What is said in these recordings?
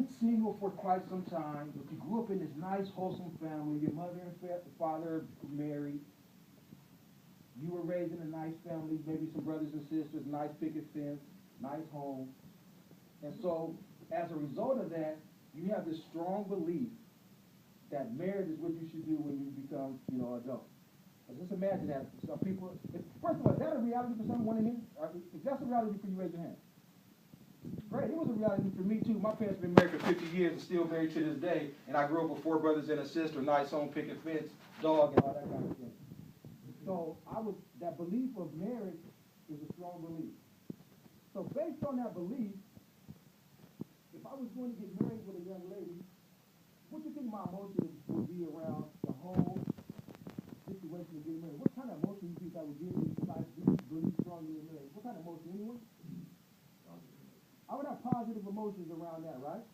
been single for quite some time, but you grew up in this nice, wholesome family. Your mother and father married. You were raised in a nice family, maybe some brothers and sisters, nice picket fence, nice home. And so, as a result of that, you have this strong belief that marriage is what you should do when you become, adult. But just imagine that some people. First of all, is that a reality for someone in here? If that's a reality for you, raise your hand. Great. It was a reality for me too. My parents have been married for 50 years and still married to this day. And I grew up with 4 brothers and a sister, nice home, picket fence, dog, and all that kind of thing. So that belief of marriage is a strong belief. So based on that belief, if I was going to get married with a young lady, what do you think my emotions would be around the whole situation of getting married? What kind of emotion do you think I would give me if I believe strongly in marriage? What kind of emotion? Anyone? I would have positive emotions around that, right?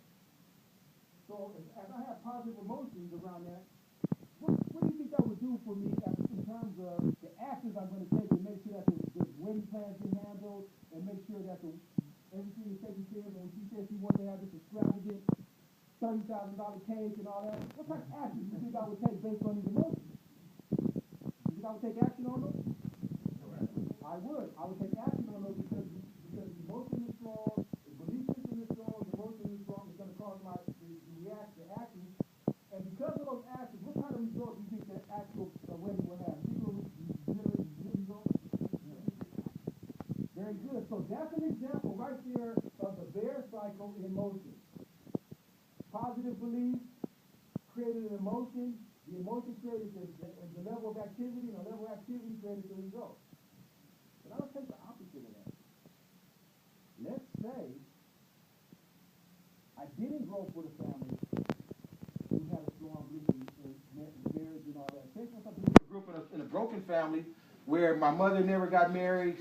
So as I have positive emotions around that, what do you think that would do for me in terms of the actions I'm going to take to make sure that the wedding plans get handled and make sure that everything is taken care of? And she said she wanted to have this extravagant $30,000 cake and all that. What kind of action do you think I would take based on these emotions? Do you think I would take action on those? I would. I would take action on those because the emotion is strong, the belief system is strong, the emotion is strong. It's going to cause my to react to actions. And because of those actions, what kind of result do you think that actual wedding will have? Very good. So that's an example right there of the bear cycle in motion. Positive belief created an emotion. The emotion created the level of activity, and the level of activity created the result. But I'll take the opposite of that. Let's say I didn't grow up with a family who had a strong belief in marriage and all that. Say something. I grew up in a broken family where my mother never got married.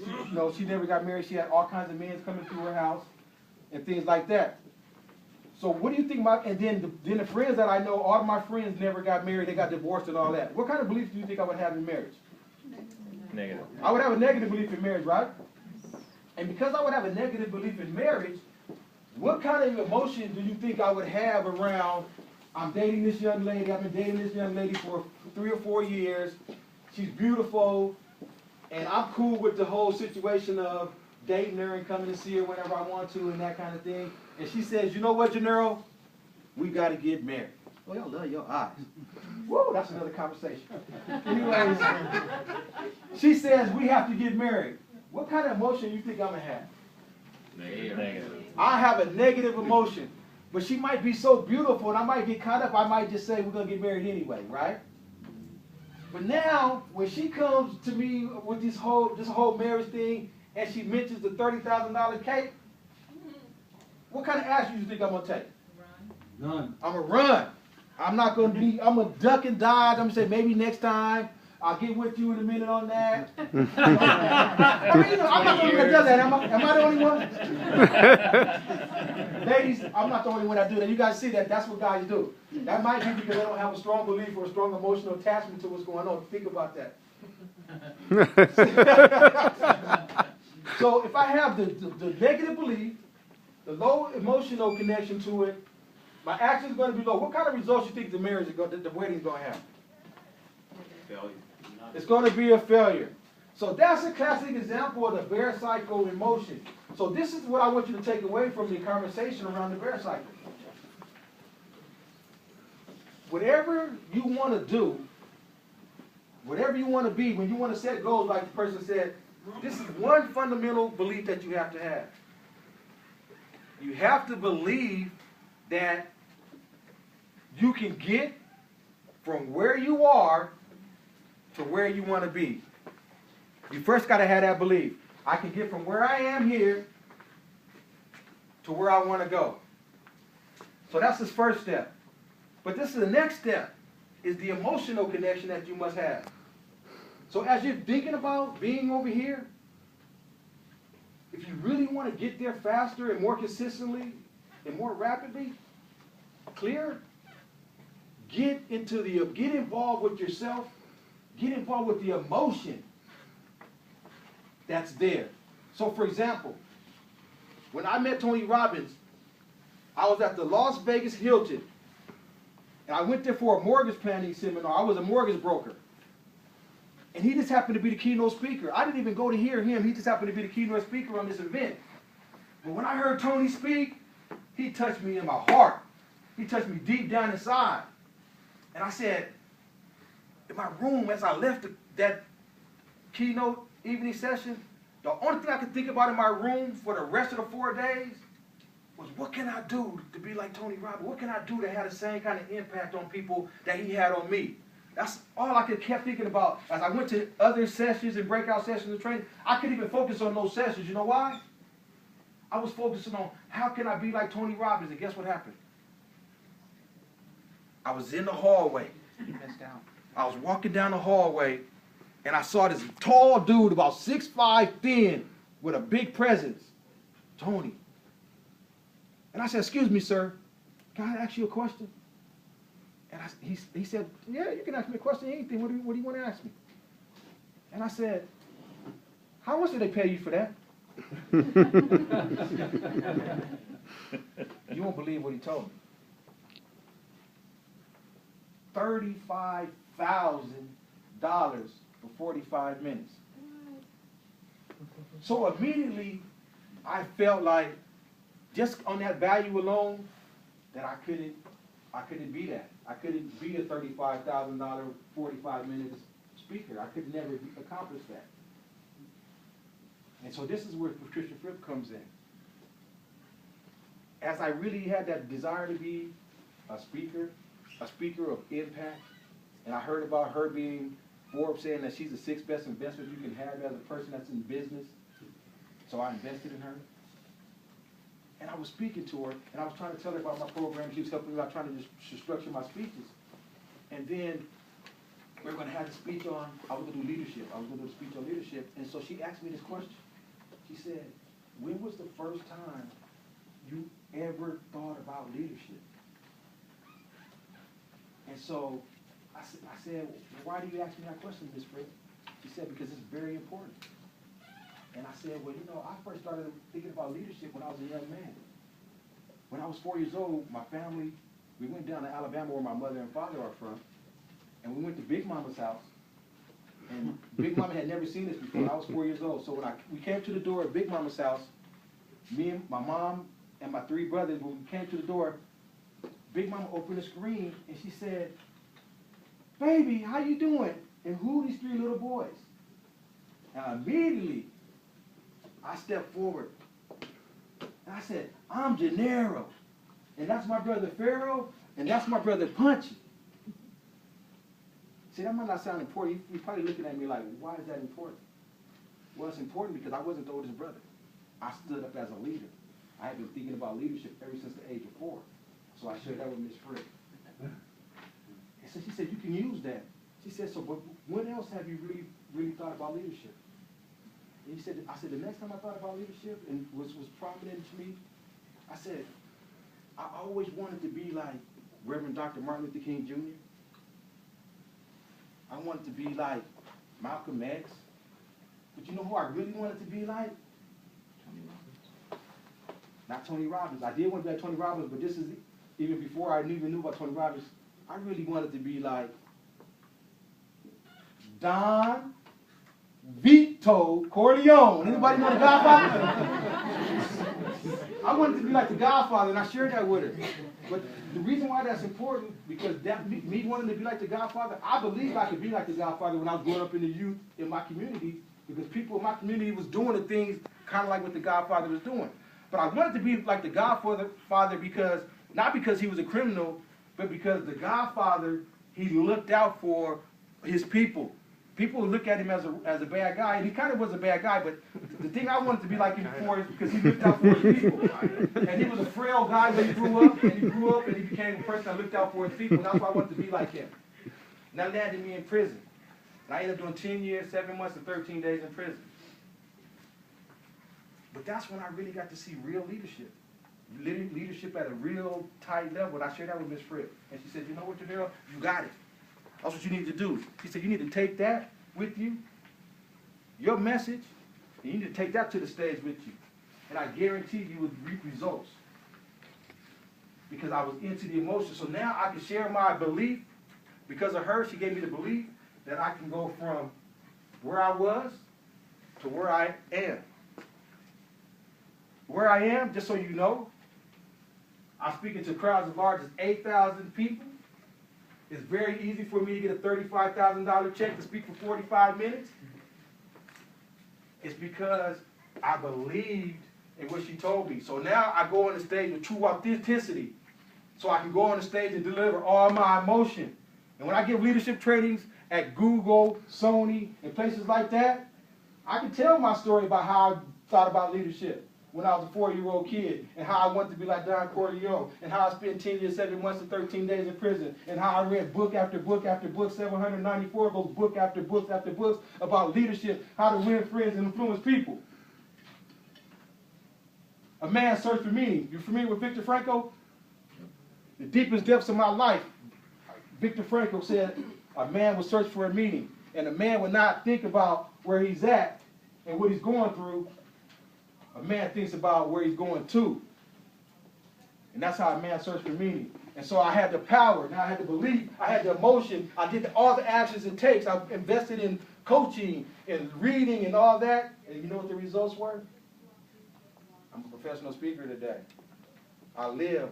She never got married. She had all kinds of men coming through her house and things like that. So what do you think and then the friends that I know, all of my friends never got married, they got divorced and all that. What kind of beliefs do you think I would have in marriage? Negative. I would have a negative belief in marriage, right? And because I would have a negative belief in marriage, what kind of emotion do you think I would have around, I'm dating this young lady, I've been dating this young lady for 3 or 4 years, she's beautiful, and I'm cool with the whole situation of dating her and coming to see her whenever I want to and that kind of thing. And she says, you know what, Gennaro? We got to get married. Oh, y'all love your eyes. Whoa, that's another conversation. Anyways, she says we have to get married. What kind of emotion you think I'm going to have? Negative. I have a negative emotion. But she might be so beautiful and I might get caught up. I might just say we're going to get married anyway, right? But now, when she comes to me with this whole marriage thing and she mentions the $30,000 cake, what kind of action do you think I'm going to take? None. I'm going to run. I'm going to duck and dodge. I'm going to say maybe next time. I'll get with you in a minute on that. I'm not the only one that does that. Am I the only one? Ladies, I'm not the only one that do that. You guys see that. That's what guys do. That might be because they don't have a strong belief or a strong emotional attachment to what's going on. Think about that. So if I have the negative belief, the low emotional connection to it, my action is going to be low. What kind of results do you think the wedding is going to have? Failure. It's going to be a failure. So that's a classic example of the bear cycle in motion. So this is what I want you to take away from the conversation around the bear cycle. Whatever you want to do, whatever you want to be, when you want to set goals, like the person said, this is one fundamental belief that you have to have. You have to believe that you can get from where you are to where you want to be. You first got to have that belief. I can get from where I am here to where I want to go. So that's his first step. But this is the next step, is the emotional connection that you must have. So as you're thinking about being over here, if you really want to get there faster and more consistently and more rapidly, clear, get involved with yourself, get involved with the emotion that's there. So for example, when I met Tony Robbins, I was at the Las Vegas Hilton. And I went there for a mortgage planning seminar. I was a mortgage broker. And he just happened to be the keynote speaker. I didn't even go to hear him. He just happened to be the keynote speaker on this event. But when I heard Tony speak, he touched me in my heart. He touched me deep down inside. And I said, in my room, as I left that keynote evening session, the only thing I could think about in my room for the rest of the 4 days was, what can I do to be like Tony Robbins? What can I do to have the same kind of impact on people that he had on me? That's all I kept thinking about. As I went to other sessions and breakout sessions and training, I couldn't even focus on those sessions. You know why? I was focusing on, how can I be like Tony Robbins? And guess what happened? I was in the hallway. I was walking down the hallway, and I saw this tall dude, about 6'5", thin, with a big presence. Tony. And I said, excuse me, sir, can I ask you a question? And he said, yeah, you can ask me a question, anything. What do you want to ask me? And I said, how much did they pay you for that? You won't believe what he told me. $35,000 for 45 minutes. So immediately, I felt like, just on that value alone, that I couldn't be that. I couldn't be a $35,000, 45 minutes speaker. I could never accomplish that. And so this is where Patricia Fripp comes in. As I really had that desire to be a speaker of impact, and I heard about her being, Forbes saying that she's the 6th best investment you can have as a person that's in business. So I invested in her. And I was speaking to her, and I was trying to tell her about my program. She was helping me out trying to just structure my speeches. And then we were going to have the speech on, I was going to do leadership. I was going to do a speech on leadership. And so she asked me this question. She said, when was the first time you ever thought about leadership? And so I said, well, why do you ask me that question, Ms. Fripp? She said, because it's very important. And I said, well, you know, I first started thinking about leadership when I was a young man. When I was 4 years old, my family, we went down to Alabama where my mother and father are from, and we went to Big Mama's house. And Big Mama had never seen us before. I was 4 years old. So when we came to the door at Big Mama's house, me and my mom and my 3 brothers, when we came to the door, Big Mama opened the screen, and she said, baby, how you doing? And who are these 3 little boys? And immediately, I stepped forward, and I said, I'm Gennaro, and that's my brother Pharaoh, and that's my brother Punchy. See, that might not sound important. You're probably looking at me like, why is that important? Well, it's important because I wasn't the oldest brother. I stood up as a leader. I had been thinking about leadership ever since the age of 4. So I shared that with Ms. Fripp. And so she said, you can use that. She said, so but when else have you really thought about leadership? And I said, the next time I thought about leadership and was prominent to me, I said, I always wanted to be like Reverend Dr. Martin Luther King Jr. I wanted to be like Malcolm X. But you know who I really wanted to be like? Tony Robbins. Not Tony Robbins. I did want to be like Tony Robbins, but this is even before I even knew about Tony Robbins. I really wanted to be like Don Vito Corleone. Anybody know the Godfather? I wanted to be like the Godfather, and I shared that with her. But the reason why that's important, because me wanting to be like the Godfather, I believe I could be like the Godfather when I was growing up in the youth in my community, because people in my community was doing the things kind of like what the Godfather was doing. But I wanted to be like the Godfather because, not because he was a criminal, but because the Godfather, he looked out for his people. People would look at him as a bad guy, and he kind of was a bad guy, but the thing I wanted to be like him for is because he looked out for his people. And he was a frail guy when he grew up, and he became a person that looked out for his people, and that's why I wanted to be like him. And that landed me in prison. And I ended up doing 10 years, 7 months, and 13 days in prison. But that's when I really got to see real leadership. Leadership at a real tight level. And I shared that with Ms. Fripp. And she said, you know what, Janelle? You got it. That's what you need to do. She said, you need to take that with you, your message, and you need to take that to the stage with you. And I guarantee you would reap results. because I was into the emotion. So now I can share my belief. Because of her, she gave me the belief that I can go from where I was to where I am. Where I am, just so you know, I'm speaking to crowds as large as 8,000 people. It's very easy for me to get a $35,000 check to speak for 45 minutes. It's because I believed in what she told me. So now I go on the stage with true authenticity. So I can go on the stage and deliver all my emotion. And when I give leadership trainings at Google, Sony, and places like that, I can tell my story about how I thought about leadership when I was a 4-year-old kid, and how I wanted to be like Don Corleone, and how I spent 10 years, 7 months, and 13 days in prison, and how I read book after book after book, 794 of those book after books after books about leadership, how to win friends and influence people. A man's search for meaning. You familiar with Viktor Frankl? The deepest depths of my life, Viktor Frankl said, a man will search for a meaning, and a man will not think about where he's at and what he's going through. A man thinks about where he's going to. And that's how a man searches for meaning. And so I had the power, now I had the belief, I had the emotion, I did all the actions it takes. I invested in coaching and reading and all that. And you know what the results were? I'm a professional speaker today. I live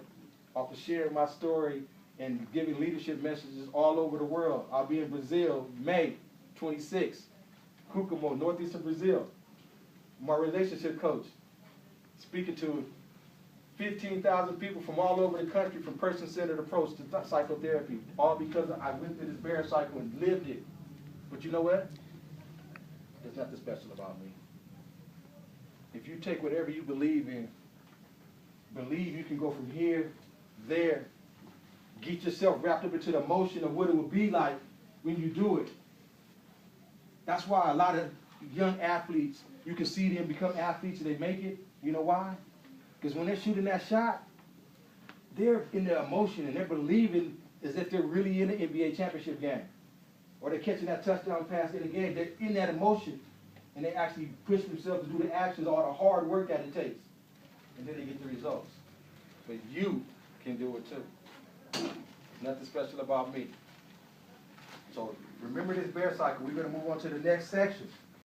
off of sharing my story and giving leadership messages all over the world. I'll be in Brazil May 26th, Cucamo, northeastern Brazil. I'm a relationship coach, speaking to 15,000 people from all over the country from person-centered approach to psychotherapy, all because I went through this bear cycle and lived it. But you know what? There's nothing special about me. If you take whatever you believe in, believe you can go from here, there, get yourself wrapped up into the emotion of what it would be like when you do it. That's why a lot of young athletes, you can see them become athletes and they make it. You know why? Because when they're shooting that shot, they're in their emotion and they're believing as if they're really in an NBA championship game. Or they're catching that touchdown pass in the game. They're in that emotion. And they actually push themselves to do the actions, all the hard work that it takes. And then they get the results. But you can do it too. Nothing special about me. So remember this bear cycle. We're going to move on to the next section.